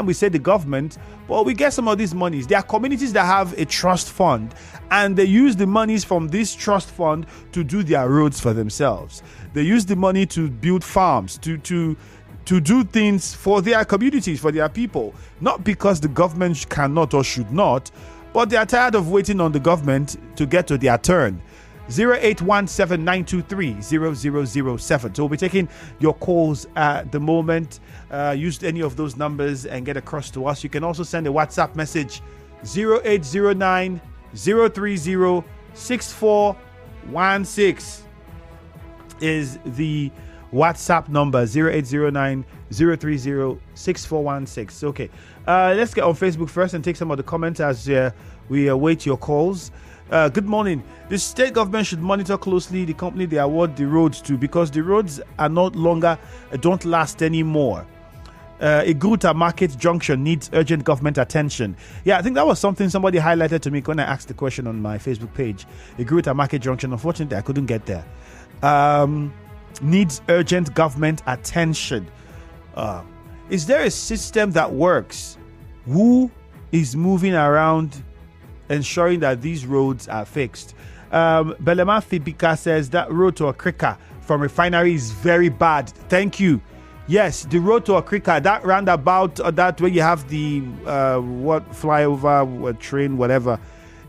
we say the government, but we get some of these monies. There are communities that have a trust fund, and they use the monies from this trust fund to do their roads for themselves. They use the money to build farms, to do things for their communities, for their people, not because the government cannot or should not, but they are tired of waiting on the government to get to their turn. 0817-923-0007. So we'll be taking your calls at the moment. Use any of those numbers and get across to us. You can also send a WhatsApp message 0809-030-6416 is the WhatsApp number 0809-030-6416. Okay, let's get on Facebook first and take some of the comments as we await your calls. Good morning. The state government should monitor closely the company they award the roads to, because the roads are no longer don't last anymore. Iguta Market Junction needs urgent government attention. Yeah, I think that was something somebody highlighted to me when I asked the question on my Facebook page. Iguta Market Junction, unfortunately, I couldn't get there. Needs urgent government attention. Is there a system that works? Who is moving around ensuring that these roads are fixed? Belema Fibika says that road to Okere from refinery is very bad. Thank you. Yes, the road to Okere, that roundabout, that where you have the flyover, train, whatever,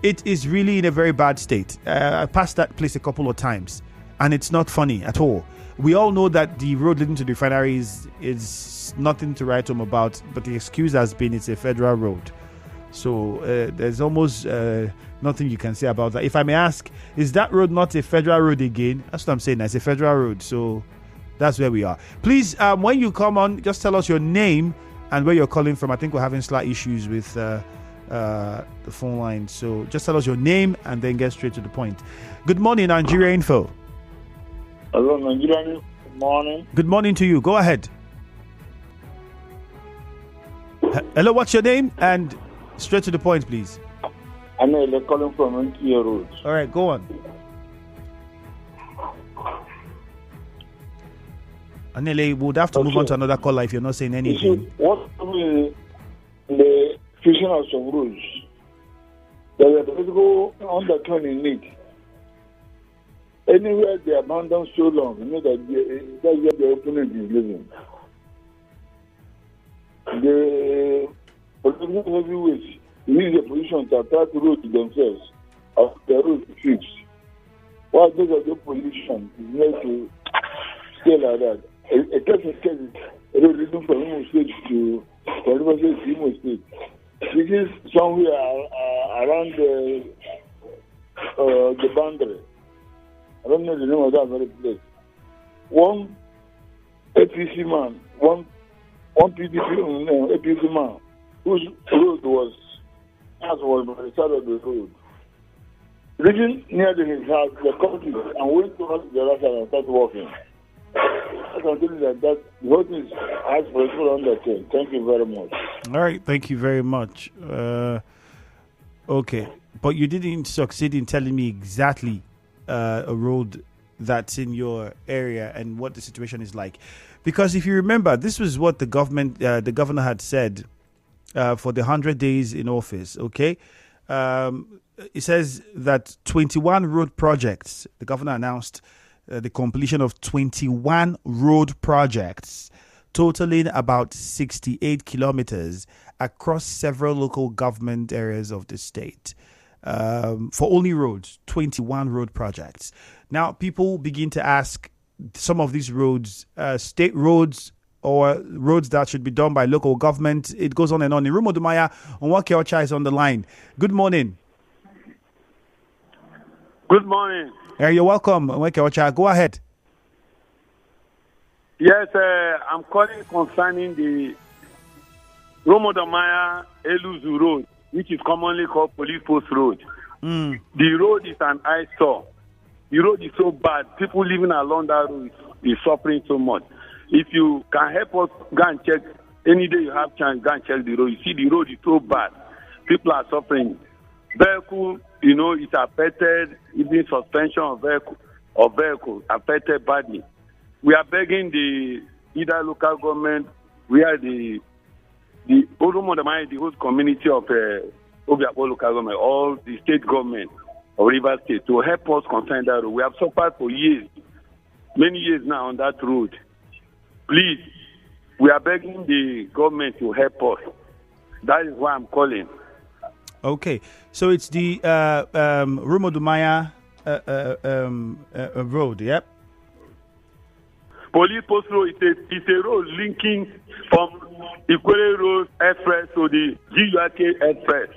it is really in a very bad state. I passed that place a couple of times, and it's not funny at all. We all know that the road leading to the refinery is nothing to write home about, but the excuse has been it's a federal road. So there's almost nothing you can say about that. If I may ask, is that road not a federal road again? That's what I'm saying. It's a federal road. So that's where we are. Please, when you come on, just tell us your name and where you're calling from. I think we're having slight issues with the phone line. So just tell us your name and then get straight to the point. Good morning, Nigeria Info. Hello, Nigeria. Good morning. Good morning to you. Go ahead. Hello, what's your name? And straight to the point, please. I know they're calling from Okere Road. All right, go on. Anele, we would have to move on to another caller if you're not saying anything. What in the fishing of some roads? There are people underturning it. Anywhere they abandon so long, you know that's where the opponent is living. The political heavyweights use the position to attack the road to themselves as the road is fixed. While those of the opposition is made to stay like that. A case is a road leading from Imo State to Imo State. This is somewhere around the boundary. I don't know the name of that very place. One APC man, one APC man, whose road was by the side of the road. Reaching near his house, the country, and went to the other side and started walking. I can tell you that the whole thing is as for people understand. Thank you very much. All right, thank you very much. Okay, but you didn't succeed in telling me exactly a road that's in your area and what the situation is like, because if you remember, this was what the governor had said for the 100 days in office. Okay, it says that 21 road projects. The governor announced the completion of 21 road projects totaling about 68 kilometers across several local government areas of the state. For only roads, 21 road projects. Now, people begin to ask, some of these roads, state roads or roads that should be done by local government. It goes on and on. Irumo Dumaya on Okere is on the line. Good morning. Good morning. You're welcome, Okere. Go ahead. Yes, I'm calling concerning the Romodamaya Eluzu Road, which is commonly called Police Post Road. The road is an eyesore. The road is so bad. People living along that road is suffering so much. If you can help us, go and check. Any day you have chance, go and check the road. You see the road is so bad. People are suffering. Vehicle, it's affected. Even suspension of vehicle affected badly. We are begging either local government, where the the Oromodamai, the whole community of Obiakpo local government, all the state government of Rivers State to help us concern that road. We have suffered for years, many years now on that road. Please, we are begging the government to help us. That is why I'm calling. Okay, so it's the Rumodumaya road, yep? Police Post Road is a road linking from Okere Road Express to the GURK Express.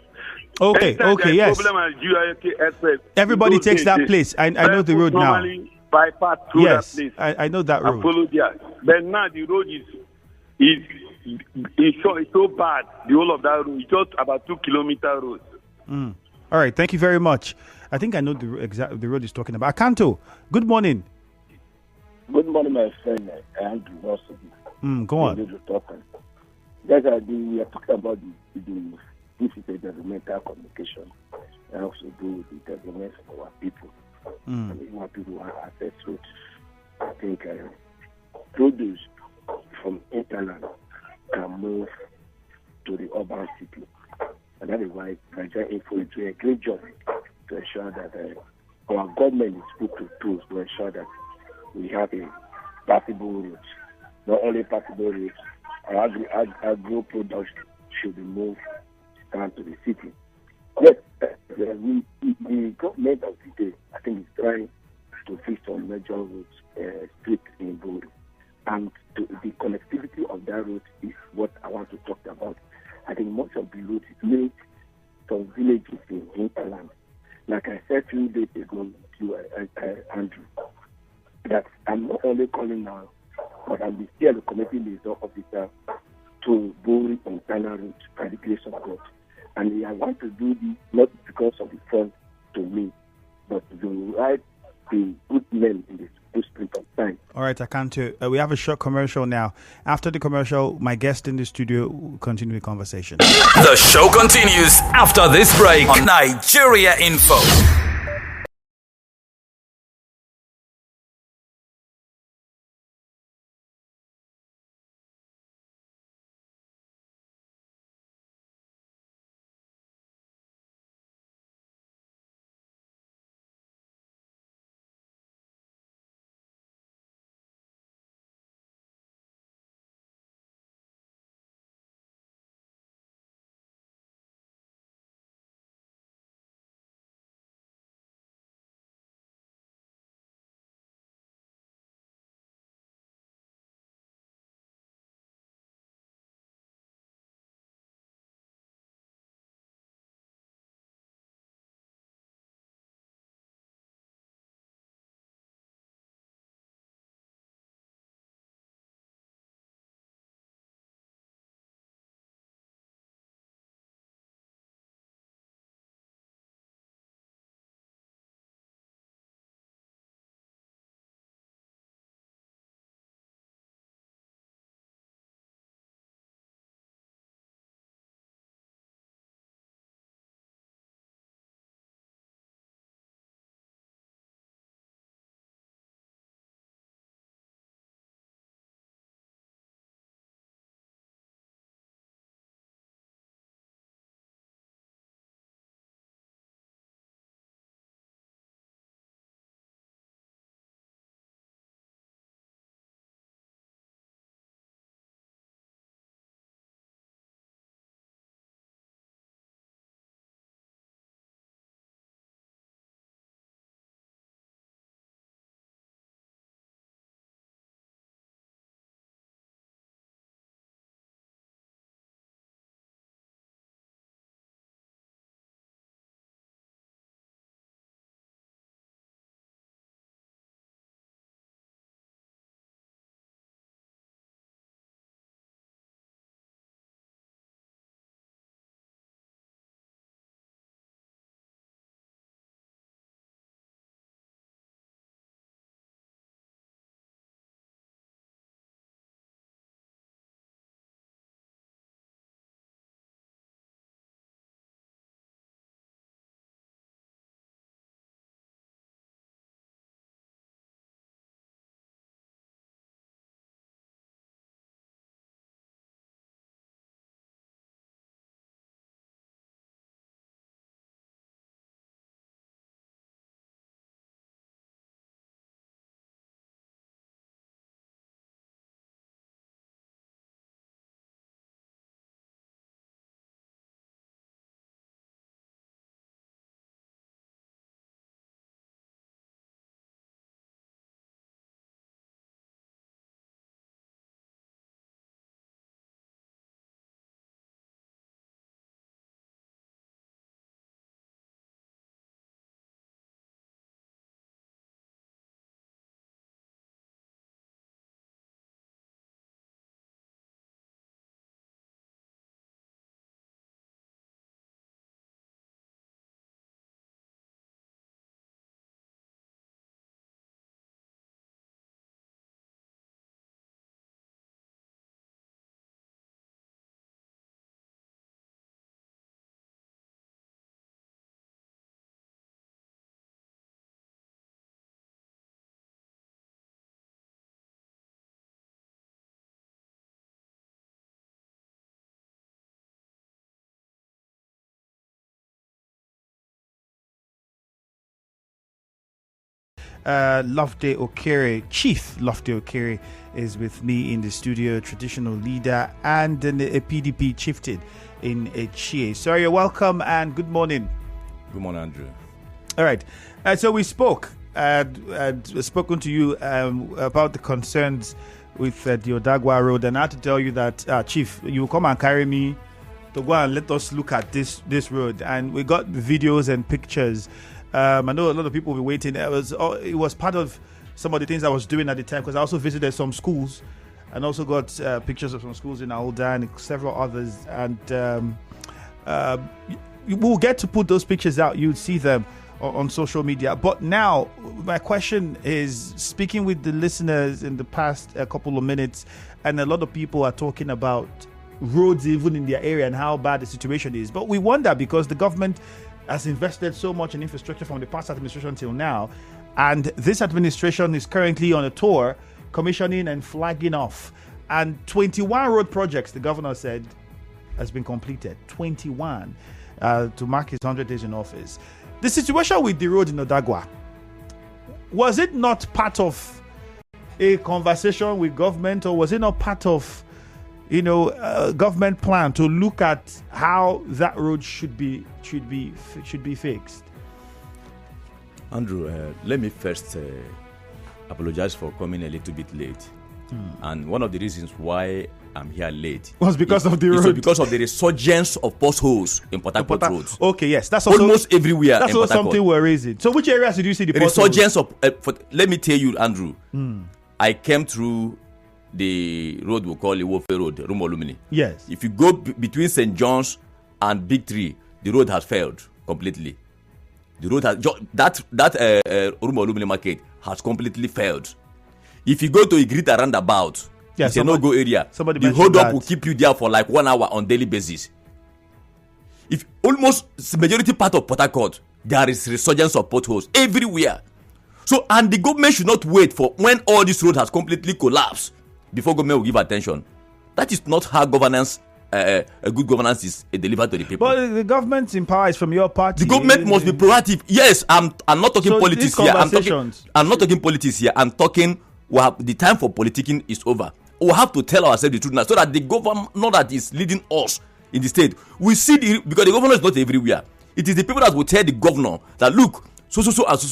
Okay, yes. Problem at GURK Express. Everybody takes that place. I know the road now. Normally bypass through that place. I know that road. And follow there. But now the road is so bad. The whole of that road is just about 2 kilometer road. All right, thank you very much. I think I know the road he's talking about. Akanto, good morning. Good morning, my friend. Andrew Wilson. Go on. We are talking about the difficult developmental communication and also do the development of our people. And we want people who have access to it. I think produce from hinterland can move to the urban city. And that is why Nigeria Info is doing a great job to ensure that our government is put to tools to ensure that we have a passable route. Not only passable routes, our agro products should be moved down to the city. Yes, the government of the day, I think, is trying to fix some major routes, streets in Buri. And the connectivity of that route is what I want to talk about. I think most of the routes make some villages in hinterland. Like I said a few days ago to Andrew, that I'm not only calling now, but I'm still the committee liaison officer to Buri internal route by the grace of God. And I want to do this not because of the front to me, but to write the good men in the spirit of time. All right, Akanto. We have a short commercial now. After the commercial, my guest in the studio will continue the conversation. The show continues after this break on Nigeria Info. Loveday Okere, Chief Loveday Okere, is with me in the studio, traditional leader and a PDP chieftain in Etche. So you're welcome and good morning. Good morning, Andrew. All right. So we spoke, spoken to you about the concerns with the Odagwa Road, and I had to tell you that, Chief, you will come and carry me to go and let us look at this road. And we got videos and pictures. I know a lot of people were waiting. It was part of some of the things I was doing at the time, because I also visited some schools and also got pictures of some schools in Aulda and several others. And we'll get to put those pictures out. You'll see them on social media. But now my question is, speaking with the listeners in the past couple of minutes, and a lot of people are talking about roads even in their area and how bad the situation is. But we wonder, because the government has invested so much in infrastructure from the past administration till now, and this administration is currently on a tour commissioning and flagging off. And 21 road projects, the governor said, has been completed. 21 to mark his 100 days in office. The situation with the road in Odagwa, was it not part of a conversation with government, or was it not part of, government plan to look at how that road should be fixed? Andrew, let me first apologize for coming a little bit late. And one of the reasons why I'm here late was because of the road. It's because of the resurgence of potholes in Port Harcourt roads. Okay, yes, that's also, almost everywhere. That's also something we're raising. So, which areas did you see the resurgence of? Let me tell you, Andrew. I came through the road we call Iwofe Road, Rumolumini. Yes. If you go between St. John's and Big Tree, the road has failed completely. The road has that Rumolumini market has completely failed. If you go to Igrita roundabout, it's a no-go area. The hold up will keep you there for like 1 hour on daily basis. If almost the majority part of Port Harcourt, there is resurgence of potholes everywhere. So, and the government should not wait for when all this road has completely collapsed before government will give attention. That is not how governance, a good governance is delivered to the people. But the government's in power is from your party. The government must be proactive. Yes, I'm not talking politics here. I'm not talking politics here. I'm talking. The time for politicking is over. We have to tell ourselves the truth now, so that the government that is leading us in the state, we see because the governor is not everywhere. It is the people that will tell the governor that, look, so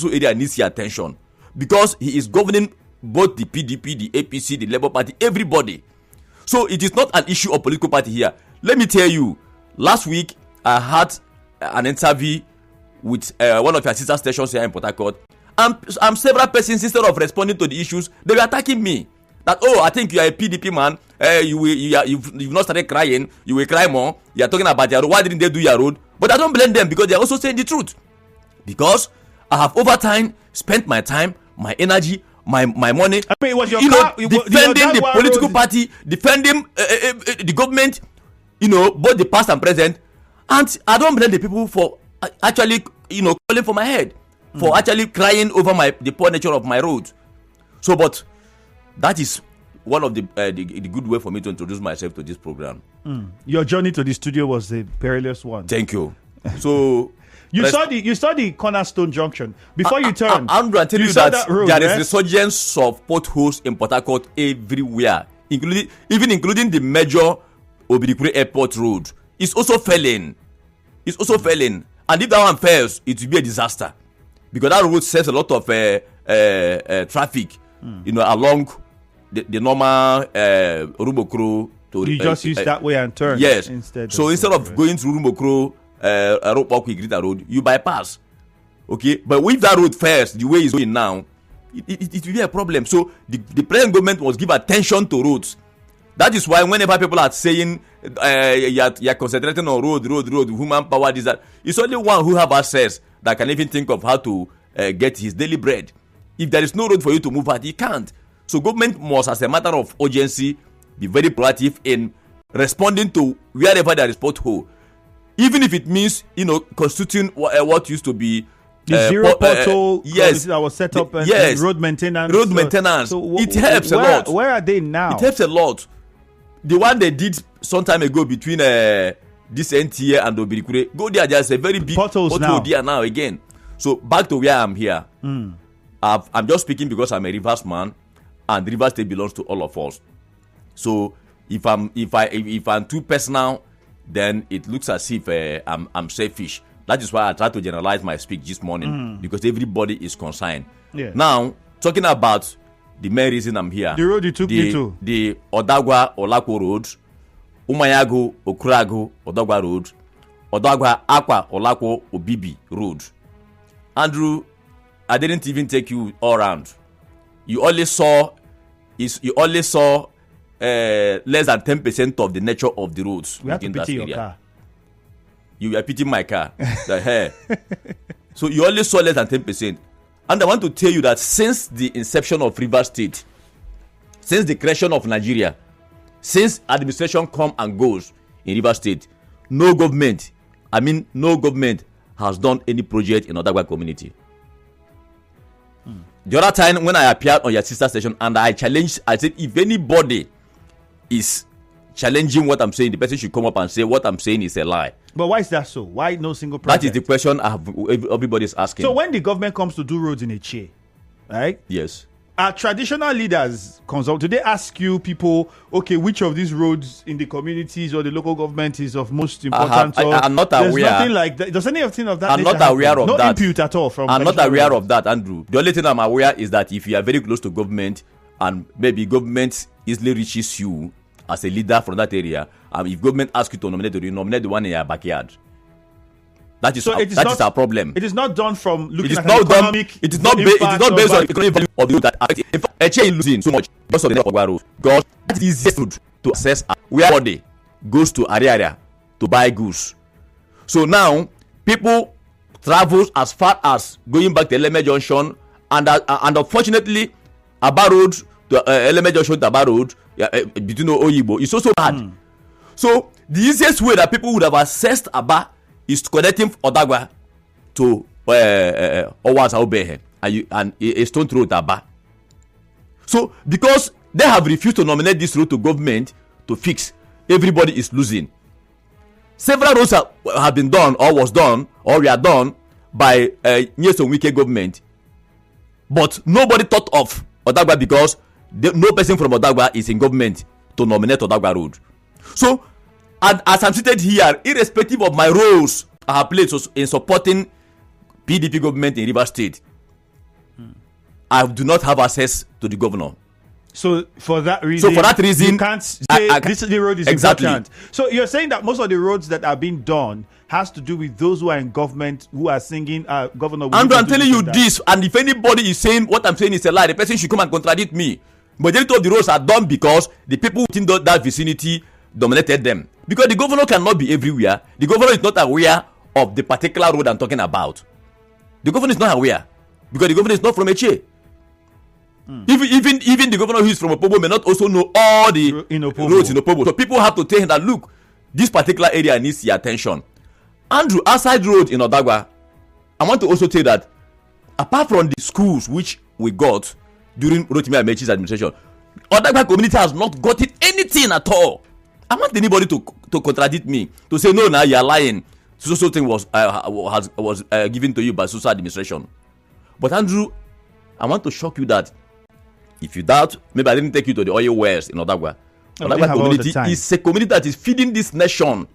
area needs your attention, because he is governing both the PDP, the APC, the Labour Party, everybody. So it is not an issue of political party here. Let me tell you, last week I had an interview with one of your sister stations here in Port Harcourt. And several persons, instead of responding to the issues, they were attacking me. That, I think you are a PDP man. You've not started crying. You will cry more. You are talking about your road. Why didn't they do your road? But I don't blame them, because they are also saying the truth. Because I have over time spent my time, my energy, my money. I mean, it was defending the political party, defending the government. Both the past and present. And I don't blame the people for actually, calling for my head. For actually crying over the poor nature of my road. So, but that is one of the good way for me to introduce myself to this program. Your journey to the studio was a perilous one. Thank you. So you saw the Cornerstone Junction before you turned. Andrew, I tell you that there is resurgence of potholes in Port Harcourt everywhere, including the major Obirikure Airport Road. It's also failing. And if that one fails, it will be a disaster. Because that road saves a lot of traffic, along the normal Rumokro. You just use that way and turn. Yes. Instead of going through Rumokro, Grita Road, you bypass. Okay, but if that road fails the way it's going now, it will be a problem. So the present government must give attention to roads. That is why whenever people are saying you're concentrating on road, human power, this, that, it's only one who have access that can even think of how to get his daily bread. If there is no road for you to move at, he can't. So government must, as a matter of urgency, be very proactive in responding to wherever there is pothole. Even if it means, constituting what used to be the zero pothole yes, that was set up and road maintenance. So it helps a lot. Where are they now? It helps a lot. The one they did some time ago between this NTA and Obirikure, go there, there's a very big pothole there now again. So back to where I'm here. I'm just speaking because I'm a Rivers man, and Rivers State belongs to all of us. So if I'm too personal, then it looks as if I'm selfish. That is why I try to generalize my speech this morning, because everybody is concerned. Yeah. Now, talking about the main reason I'm here. The road you took me to. The Odagwa Olako Road, Umayago Okurago Odagwa Road, Odagwa Akwa Olako Obibi Road. Andrew, I didn't even take you all around. You only saw less than 10% of the nature of the roads. We have to pity your car. You are pitying my car. The hair. So you only saw less than 10%. And I want to tell you that since the inception of Rivers State, since the creation of Nigeria, since administration come and goes in Rivers State, no government has done any project in Odagwa community. The other time when I appeared on your sister station and I said if anybody is challenging what I'm saying, the person should come up and say what I'm saying is a lie. But why is that so? Why no single project? That is the question everybody's asking. So when the government comes to do roads in Etche, right? Yes. Are traditional leaders consult? Do they ask you people, okay, which of these roads in the communities or the local government is of most importance? I'm not aware. There's nothing like that. Does anything of that? I'm not aware of that. No input at all from. I'm not aware of that, Andrew. The only thing I'm aware is that if you are very close to government and maybe government easily reaches you as a leader from that area, if government asks you to nominate the one in your backyard. That is our problem. It is not done from looking at economic. It is not based on economic value of the road that in fact Etche is losing so much because of the network road. Because that is the easiest road to access where body goes to area to buy goods. So now people travel as far as going back to Eleme Junction and unfortunately Aba Road to Eleme Junction to Aba Road between Oyibo is also bad. So the easiest way that people would have accessed Aba is connecting Odagwa to Owaza Obehe and a stone throw Aba. So because they have refused to nominate this road to government to fix, everybody is losing. Several roads have been done or were done by Nyesom Wike government, but nobody thought of Odagwa because no person from Odagwa is in government to nominate Odagwa road. So, and as I'm seated here, irrespective of my roles I have played in supporting PDP government in Rivers State, I do not have access to the governor. So for that reason, you can't say this road is important. So you're saying that most of the roads that are being done has to do with those who are in government who are singing governor. Andrew, I'm telling you this, and if anybody is saying what I'm saying is a lie, the person should come and contradict me. Majority of the roads are done because the people within that vicinity dominated them. Because the governor cannot be everywhere. The governor is not aware of the particular road I'm talking about. The governor is not aware because the governor is not from Etche. Even the governor who is from Opobo may not also know all the roads in Opobo. So people have to tell him that look, this particular area needs your attention. Andrew, outside road in Odagwa, I want to also tell that apart from the schools which we got during Rotimi Amechi's administration, Odagwa community has not gotten anything at all. I want anybody to contradict me, to say no, now you are lying. So thing was given to you by social administration. But Andrew, I want to shock you that if you doubt, maybe I didn't take you to the oil wells in Odagwa. Odagwa community is a community that is feeding this nation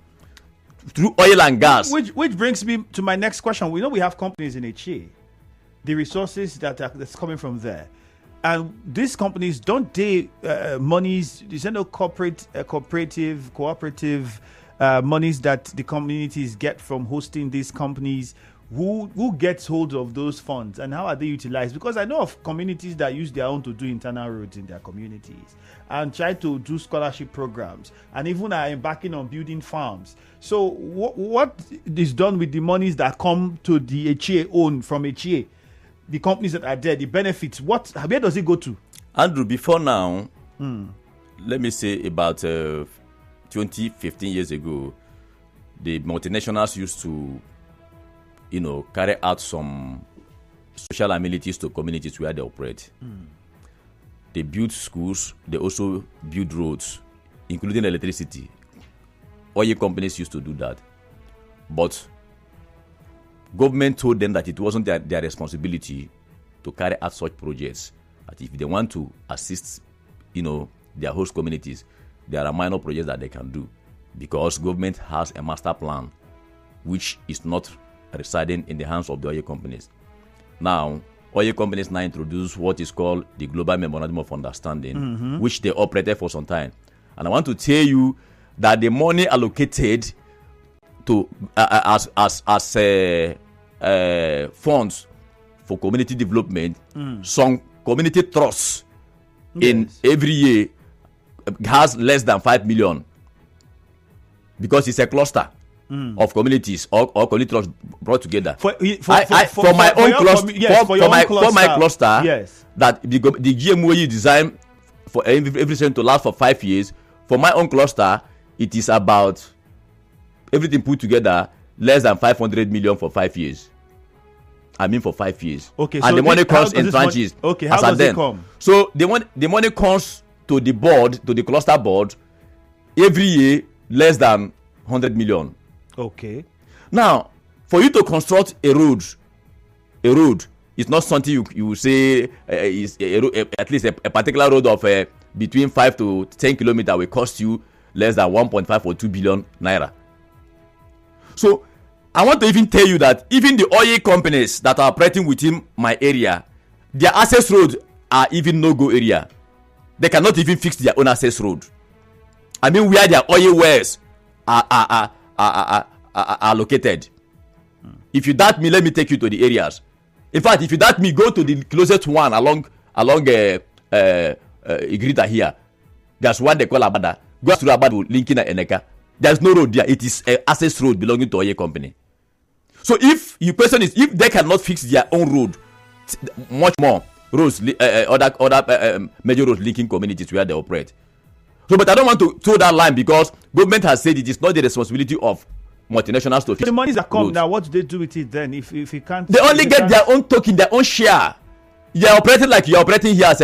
through oil and gas. Which brings me to my next question. We know we have companies in Etche, the resources that's coming from there. And these companies, don't they monies, is there no cooperative monies that the communities get from hosting these companies? Who gets hold of those funds and how are they utilized? Because I know of communities that use their own to do internal roads in their communities and try to do scholarship programs and even are embarking on building farms. So what is done with the monies that come to the Etche own from Etche? The companies that are there, the benefits, where does it go to? Andrew, before now, let me say about 20, 15 years ago, the multinationals used to, carry out some social amenities to communities where they operate. They build schools, they also build roads, including electricity. Oil companies used to do that. But government told them that it wasn't their responsibility to carry out such projects. That if they want to assist, their host communities, there are minor projects that they can do, because government has a master plan which is not residing in the hands of the oil companies. Now, oil companies now introduce what is called the Global Memorandum of Understanding, which they operated for some time. And I want to tell you that the money allocated to as funds for community development, some community trusts in every year has less than 5 million, because it's a cluster of communities or community trusts brought together. For my cluster, yes, that the GMO you design for everything to last for 5 years. For my own cluster, it is about, everything put together, less than 500 million for 5 years. I mean, for 5 years. Okay, and so the money comes in tranches. Okay, how does it come? So the money comes to the board, to the cluster board, every year less than 100 million. Okay. Now, for you to construct a road is not something you will say is at least a particular road of between 5 to 10 kilometers will cost you less than 1.5 or 2 billion naira. So I want to even tell you that even the oil companies that are operating within my area, their access roads are even no-go area. They cannot even fix their own access road. I mean, where their oil wells are located. If you doubt me, let me take you to the areas. In fact, if you doubt me, go to the closest one along Igrita here. There's one they call Abada. Go through Abada, linking at Eneka. There's no road there. It is an access road belonging to oil company. So if your question is, if they cannot fix their own road, much more roads, other major roads linking communities where they operate. So, but I don't want to throw that line, because government has said it is not the responsibility of multinationals to fix. The monies that come roads. now, what do they do with it then? If you can't, they only get their own token, their own share. You are operating like you are operating here as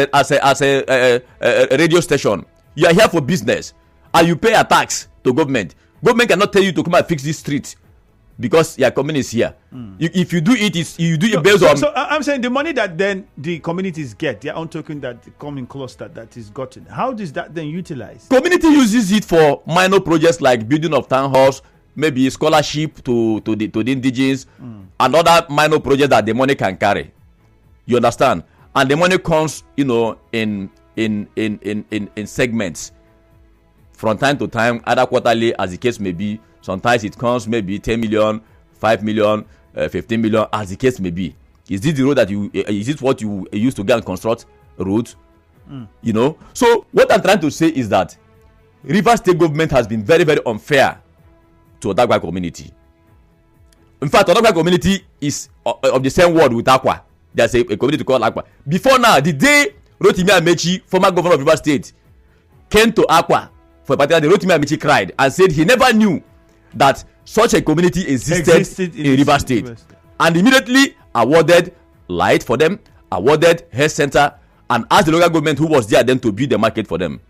a radio station. You are here for business, and you pay a tax to government. Government cannot tell you to come and fix this street because your community is here. If you do it, you do it based on. So I'm saying the money that then the communities get, their own token that come in cluster that is gotten. How does that then utilize? Community uses it for minor projects like building of town halls, maybe scholarship to the indigenes, and other minor projects that the money can carry. You understand? And the money comes, in segments. From time to time, either quarterly, as the case may be. Sometimes it comes maybe 10 million, 5 million, 15 million, as the case may be. Is this the road that is it what you use to go and construct roads? So what I'm trying to say is that Rivers State government has been very, very unfair to Odagwa community. In fact, Odagwa community is of the same word with Akwa. There's a community called Akwa. Before now, the day Rotimi Amechi, former governor of Rivers State, came to Akwa for a particular day, Rotimi Amechi cried and said he never knew that such a community existed in Rivers State, and immediately awarded light for them, awarded health center, and asked the local government who was there then to build the market for them,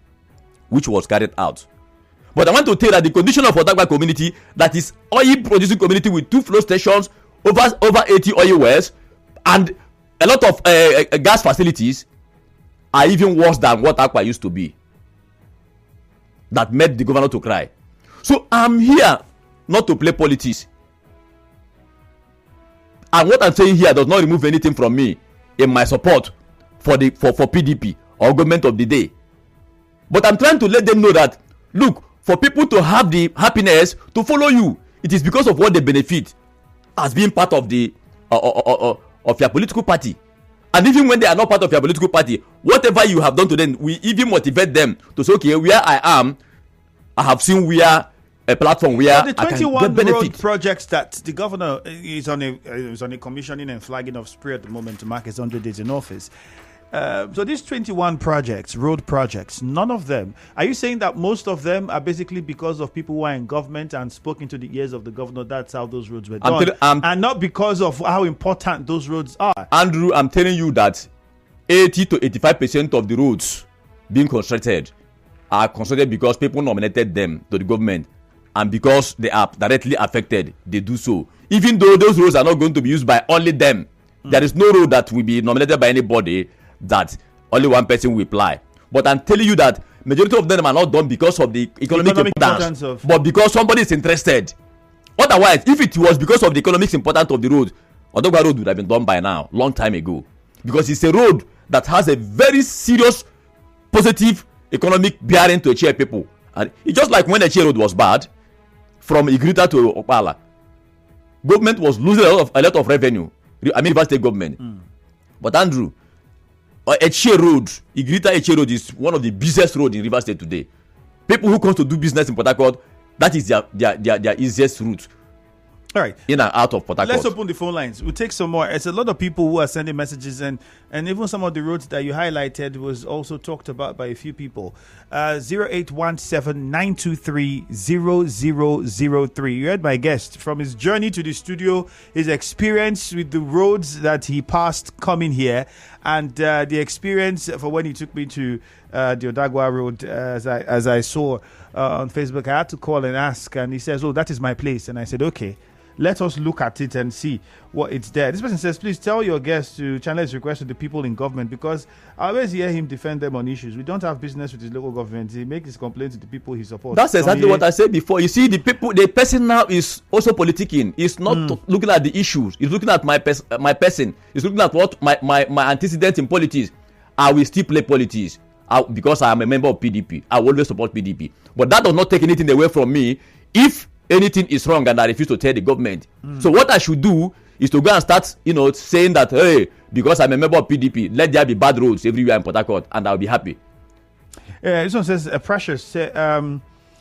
which was carried out. But I want to tell you that the condition of Odagwa community, that is oil producing community with 2 flow stations, over 80 oil wells, and a lot of gas facilities, are even worse than what Akwa used to be. That made the governor to cry. So I'm here not to play politics. And what I'm saying here does not remove anything from me in my support for PDP or government of the day. But I'm trying to let them know that, look, for people to have the happiness to follow you, it is because of what they benefit as being part of the of your political party. And even when they are not part of your political party, whatever you have done to them, we even motivate them to say, okay, where I am, I have seen where a platform where the 21 road projects that the governor is on a commissioning and flagging of spree at the moment to mark his 100 days in office. So these 21 projects, road projects, none of them, are you saying that most of them are basically because of people who are in government and spoke into the ears of the governor? That's how those roads were done, and not because of how important those roads are? Andrew, I'm telling you that 80 to 85% of the roads being constructed are constructed because people nominated them to the government, and because they are directly affected, they do so. Even though those roads are not going to be used by only them, There is no road that will be nominated by anybody that only one person will apply. But I'm telling you that majority of them are not done because of the economic importance but because somebody is interested. Otherwise, if it was because of the economic importance of the road, Odogwa Road would have been done by now, long time ago. Because it's a road that has a very serious positive economic bearing to Etche people. And it's just like when Etche Road was bad, from Igrita to Opala, government was losing a lot of revenue. I mean, Rivers State government. But Andrew, Etche Road, Igrita Etche Road is one of the busiest roads in Rivers State today. People who come to do business in Port Harcourt, that is their easiest route. All right. In and out of Port Harcourt. Let's open the phone lines. We'll take some more. It's a lot of people who are sending messages, and even some of the roads that you highlighted was also talked about by a few people. 0817-923-0003. You heard my guest from his journey to the studio, his experience with the roads that he passed coming here, and the experience for when he took me to the Odagwa Road, as I saw on Facebook. I had to call and ask, and he says, "Oh, that is my place." And I said, "Okay, let us look at it and see what it's there." This person says, "Please tell your guests to channel his request to the people in government, because I always hear him defend them on issues. We don't have business with his local government. He makes his complaints to the people he supports." That's exactly what I said before. You see, the person now is also politicking. He's not looking at the issues. He's looking at my person. He's looking at what my antecedents in politics. I will still play politics because I am a member of PDP. I will always support PDP. But that does not take anything away from me if anything is wrong and I refuse to tell the government. So what I should do is to go and start, saying that, hey, because I'm a member of PDP, let there be bad roads everywhere in Port Harcourt, and I'll be happy. This one says, Precious,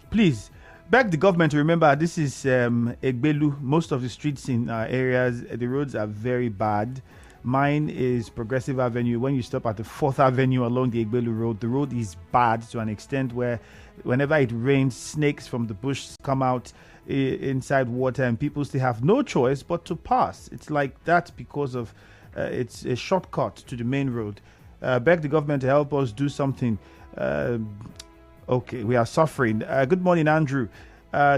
please beg the government to remember this is Egbelu. Most of the streets in our areas, the roads are very bad. Mine is Progressive Avenue. When you stop at the 4th Avenue along the Egbelu Road, the road is bad to an extent where whenever it rains, snakes from the bush come out inside water, and people still have no choice but to pass. It's like that because of it's a shortcut to the main road. Beg the government to help us do something. Okay, we are suffering. Good morning, Andrew.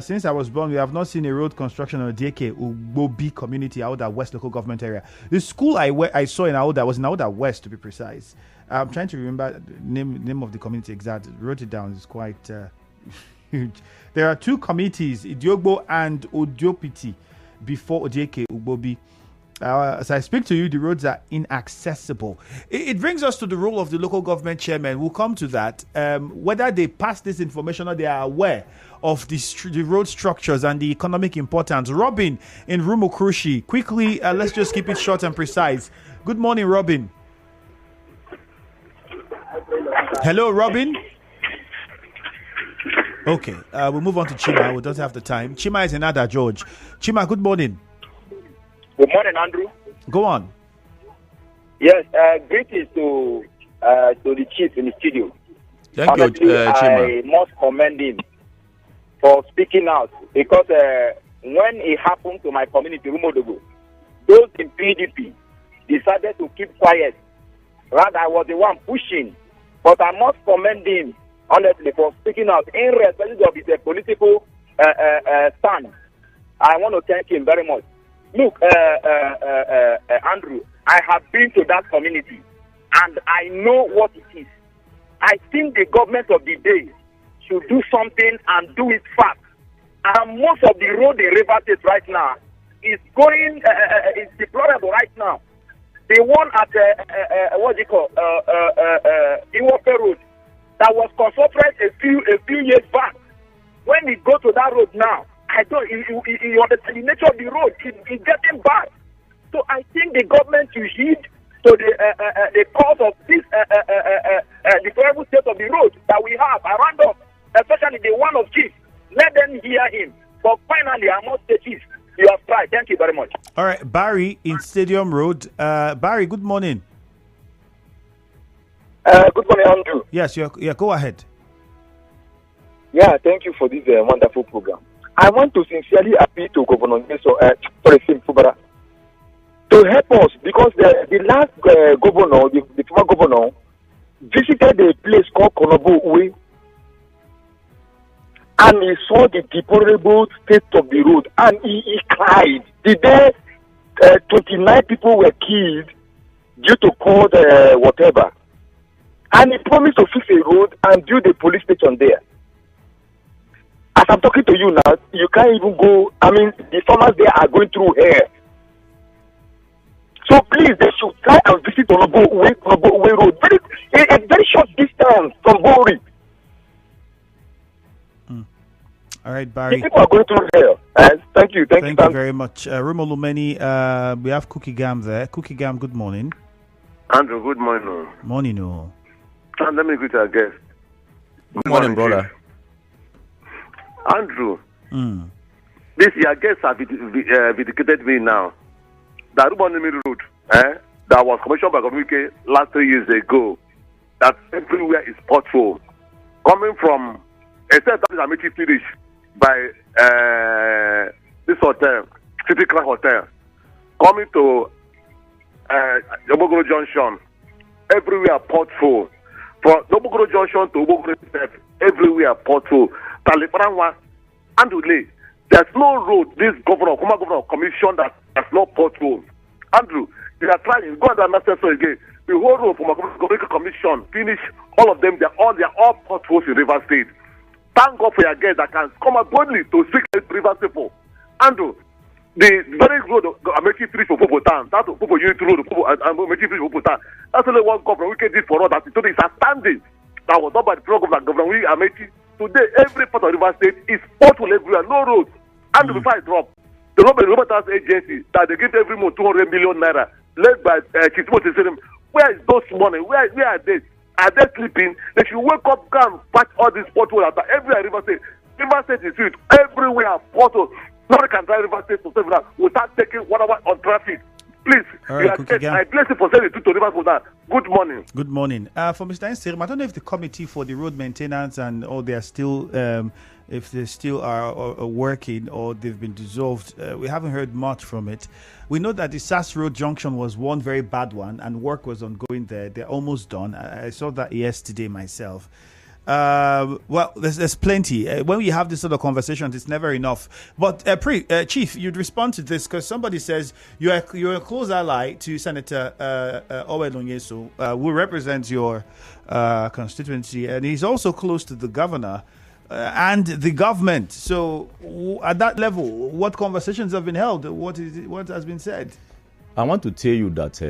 Since I was born, we have not seen a road construction on Odeke Ugbobi community, Aoda West local government area. The school I saw in Aoda was in Aoda West, to be precise. I'm trying to remember the name of the community exactly. Wrote it down. It's quite huge. There are two committees, Idiogbo and Odiopiti, before Odeke Ugbobi. As I speak to you, the roads are inaccessible. It brings us to the role of the local government chairman. We'll come to that. Whether they pass this information or they are aware of the road structures and the economic importance. Robin in Rumokrushi, quickly, let's just keep it short and precise. Good morning, Robin. Hello, Robin. Okay, we'll move on to Chima. We don't have the time. Chima is another George. Chima, good morning. Good morning, Andrew. Go on. Yes, greetings to the chief in the studio. Thank you, Chima. I must commend him for speaking out, because when it happened to my community, Rumodogo, those in PDP decided to keep quiet. Rather, I was the one pushing. But I must commend him, honestly, for speaking out in respect of his political stand. I want to thank him very much. Look, Andrew, I have been to that community, and I know what it is. I think the government of the day should do something and do it fast. And most of the road in River State right now is going, is deplorable right now. The one at Okere Road that was constructed a few years back. When we go to that road now, I don't. You understand the nature of the road is getting bad. So I think the government should heed to the cause of this deplorable state of the road that we have around us, especially the one of Chief. Let them hear him. But finally, I must say, Chief, you have tried. Thank you very much. All right, Barry in Stadium Road. Barry, good morning. Good morning, Andrew. Yes, go ahead. Yeah, thank you for this wonderful program. I want to sincerely appeal to Governor Fubara to help us, because the last governor, the former governor, visited a place called Konobo Uwe, and he saw the deplorable state of the road, and he cried. The day 29 people were killed due to cold whatever. And he promised to fix a road and build a police station there. As I'm talking to you now, you can't even go. I mean, the farmers there are going through hell. So please, they should try and visit Onogo Way Road. A very short distance from Bori. All right, Barry. The people are going through hell. Thank you. Thank you very much. Rumo Lumeni, we have Cookie Gam there. Cookie Gam, good morning. Andrew, good morning. Morning, no. And let me greet our guest. Good morning, brother. Andrew, this your guests have vindicated me now. The Rumonimi Road that was commissioned by Government last 3 years ago, that everywhere is pothole. Coming from a set that is Amici finish by this hotel, City Crack Hotel, coming to Obogoro Junction, everywhere pothole. From Obogoro Junction to Obogoro Step, everywhere pothole. Talipanwa, Andrew, there's no road this former governor commission that has no pothole. Andrew, they are trying, go and understand again. The whole road from a government commission, finish all of them, they're all potholes in River State. Thank God for your guests that can come out boldly to seek River people. Andrew, the very road I'm making three for Popotan, that's Popo Unit Road, I'm making three for Popotan. That's only one government we can do for us. That today is a standing that was done by the program Governor we are making. Today, every part of River State is pothole everywhere, no road. And before I drop, the Robert Agency that they give every month 200 million naira, led by Chieftain. Where is those money? Where are they? Are they sleeping? They should wake up, come patch all these potholes after every River State. River State is huge. Everywhere potholes. Nobody can drive River State to save that without taking whatever on traffic. Please, right, I bless you for saying it to River for that. Good morning. Good morning. For Mr. Nserim, I don't know if the committee for the road maintenance and all they are still, if they still are working or they've been dissolved. We haven't heard much from it. We know that the SAS Road Junction was one very bad one and work was ongoing there. They're almost done. I saw that yesterday myself. Well, there's plenty. When we have this sort of conversations, it's never enough. But Chief, you'd respond to this because somebody says you're a close ally to Senator Okere Onyeso, who represents your constituency, and he's also close to the governor and the government. So, at that level, what conversations have been held? What has been said? I want to tell you that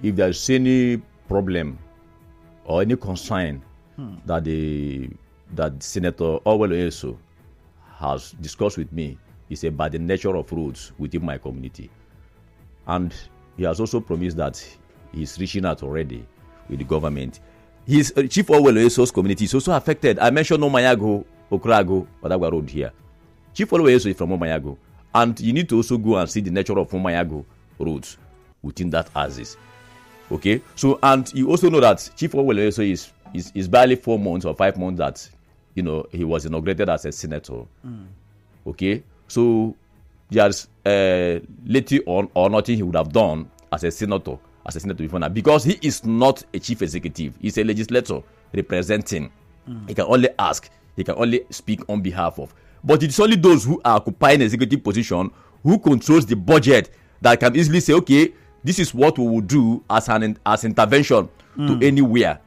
if there's any problem or any concern that Senator Okere Onyeso has discussed with me is about the nature of roads within my community. And he has also promised that he's reaching out already with the government. His Chief Okere Onyeso's community is also affected. I mentioned Omayago, Okrago, Odagwa Road here. Chief Okere Onyeso is from Omayago. And you need to also go and see the nature of Omayago roads within that axis. Okay? So, and you also know that Chief Okere Onyeso is barely 4 months or 5 months that, he was inaugurated as a senator. Okay? So, there's little or nothing he would have done as a senator before now, because he is not a chief executive. He's a legislator representing. He can only ask. He can only speak on behalf of. But it's only those who are occupying executive position who controls the budget that can easily say, okay, this is what we will do as intervention to anywhere.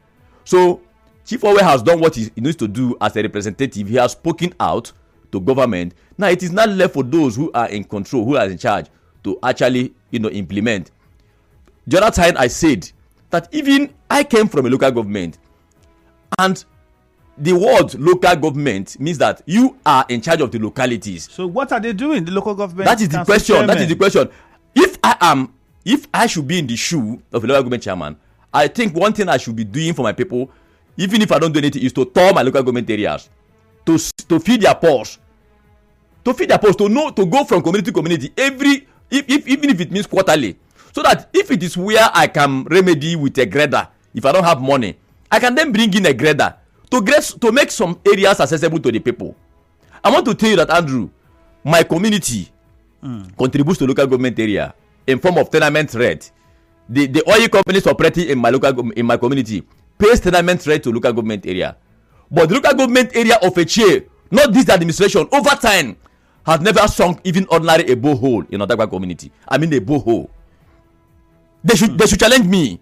So Chief Okere has done what he needs to do as a representative. He has spoken out to government. Now it is not left for those who are in control, who are in charge, to actually implement. The other time I said that even I came from a local government, and the word local government means that you are in charge of the localities. So what are they doing, the local government? That is the question. That is the question. If I should be in the shoe of a local government chairman, I think one thing I should be doing for my people, even if I don't do anything, is to tour my local government areas, to feed their pulse, to go from community to community even if it means quarterly, so that if it is where I can remedy with a grader, if I don't have money, I can then bring in a grader to make some areas accessible to the people. I want to tell you that, Andrew, my community contributes to local government area in form of tenement rent. The oil companies operating in my community pays tenement rent to local government area. But the local government area of Etche, not this administration, over time has never sunk even ordinary a borehole in Odagba community. I mean a borehole. They should challenge me.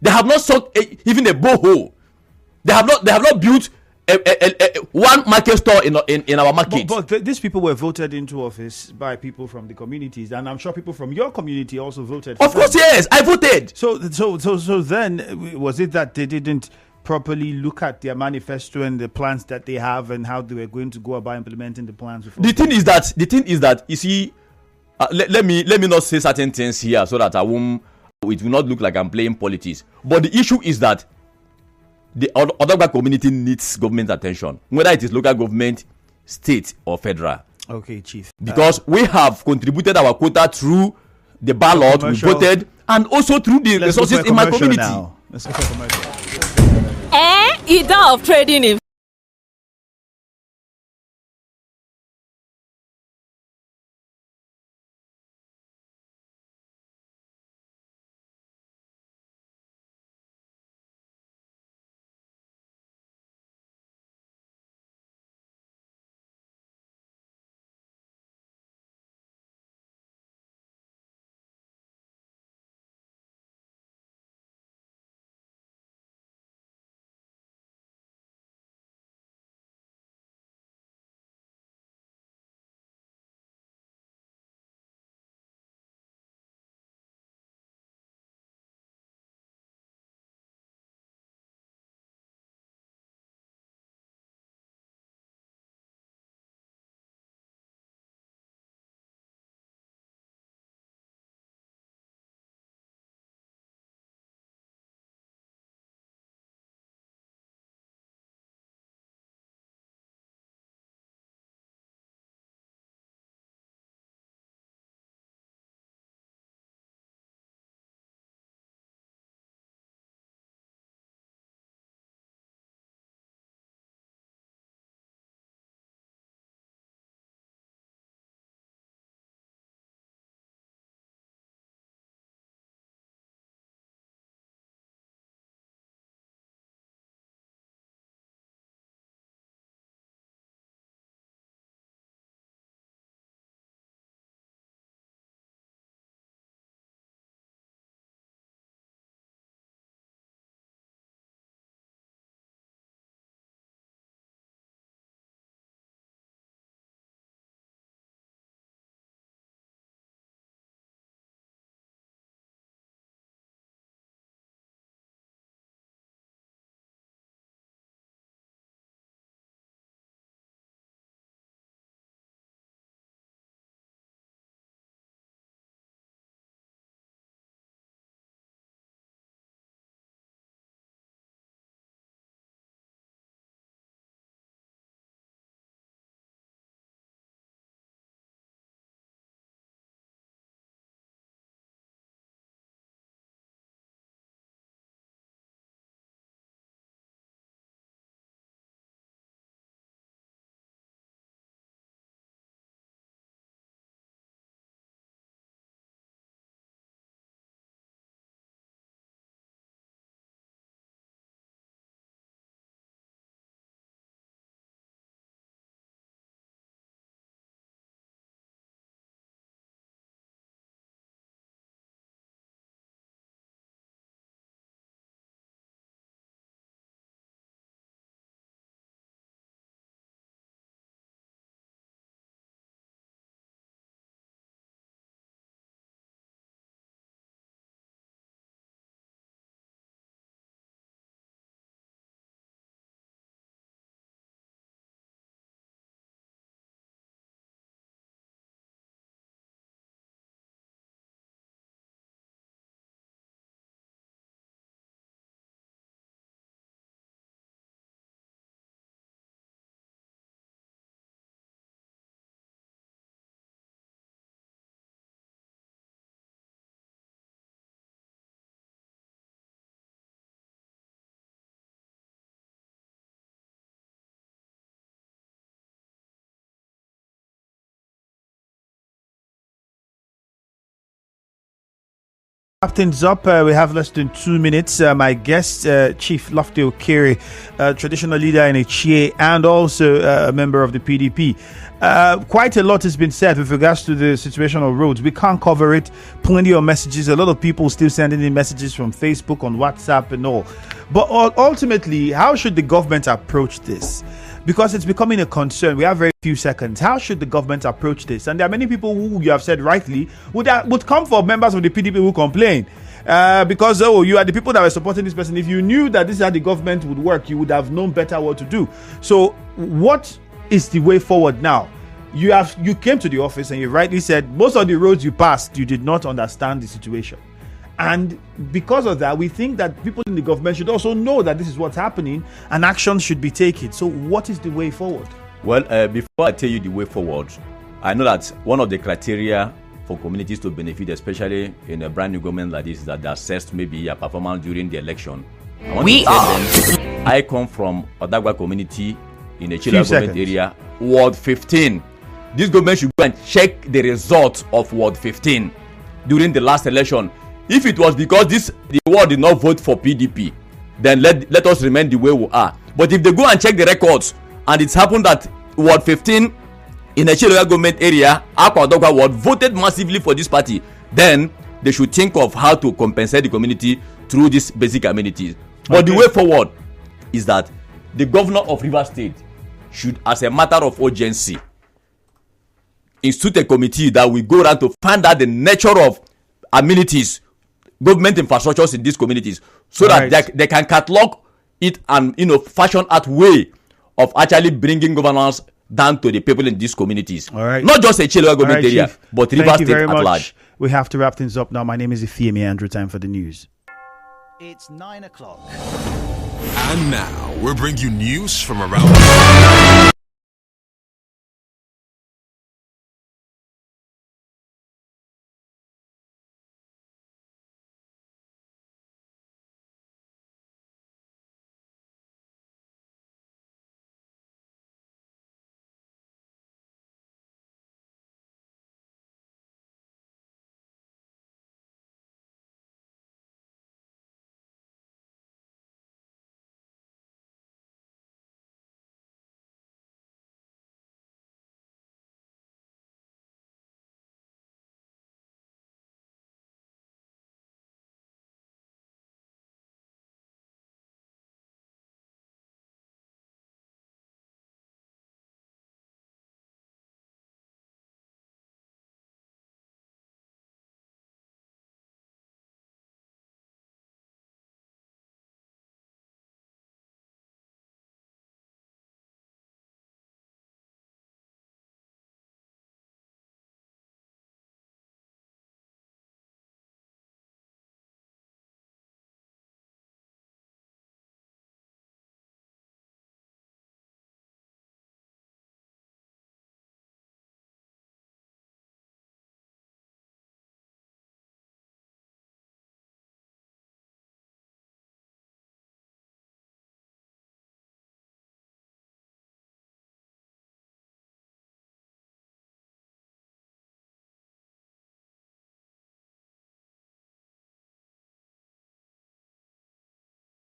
They have not sunk even a borehole. They have not built one market store in our market. But these people were voted into office by people from the communities, and I'm sure people from your community also voted. Of course, yes, I voted. So then, was it that they didn't properly look at their manifesto and the plans that they have and how they were going to go about implementing the plans? The thing is that you see, let me not say certain things here so that it will not look like I'm playing politics. But the issue is that the Odagba community needs government attention, whether it is local government, state, or federal. Okay, Chief. Because we have contributed our quota through the ballot, we voted, and also through the resources in my community. Now. Let's go for commercial. Ida of trading in Wrap things up. We have less than 2 minutes. My guest, Chief Loveday Okere, traditional leader in Etche and also a member of the PDP. Quite a lot has been said with regards to the situation on roads. We can't cover it. Plenty of messages. A lot of people still sending in messages from Facebook, on WhatsApp and all. But ultimately, how should the government approach this? Because it's becoming a concern. We have very few seconds. How should the government approach this? And there are many people who, you have said rightly, would come for members of the PDP who complain. Because, you are the people that were supporting this person. If you knew that this is how the government would work, you would have known better what to do. So what is the way forward now? You came to the office and you rightly said most of the roads you passed, you did not understand the situation. And because of that, we think that people in the government should also know that this is what's happening and action should be taken. So what is the way forward? Well, before I tell you the way forward, I know that one of the criteria for communities to benefit, especially in a brand new government like this, is that they assess maybe a performance during the election. I come from Odagwa community in the Chile government area, Ward 15. This government should go and check the result of Ward 15 during the last election. If it was because the ward did not vote for PDP, then let us remain the way we are. But if they go and check the records, and it's happened that Ward 15 in the Chile government area, Akwa Ward voted massively for this party, then they should think of how to compensate the community through these basic amenities. But the way forward is that the governor of Rivers State should, as a matter of urgency, institute a committee that will go around to find out the nature of amenities, government infrastructures in these communities, so that they can catalog it and fashion out way of actually bringing governance down to the people in these communities. All right. Not just a Chile government area, Chief, but Rivers State at large. We have to wrap things up now. My name is Ifeemi Andrew. Time for the news. It's 9 o'clock. And now we'll bring you news from around